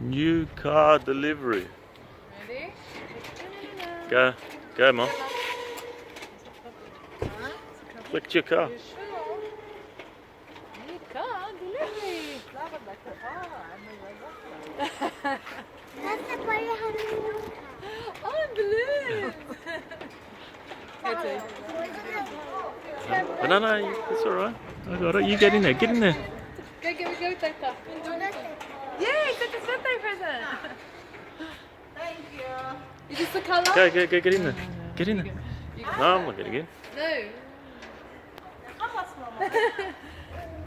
New car delivery. Ready? Go, go, Mom. Click your car. You sure? New car delivery. لابد لك Oh, balloons. No, no, it's alright. I got it. You get in there. Get in there. Go, Tata. Yay, that's a birthday present. Thank you. Is this the colour? Go, get in there. Get in there. You No, I'm not getting in. No.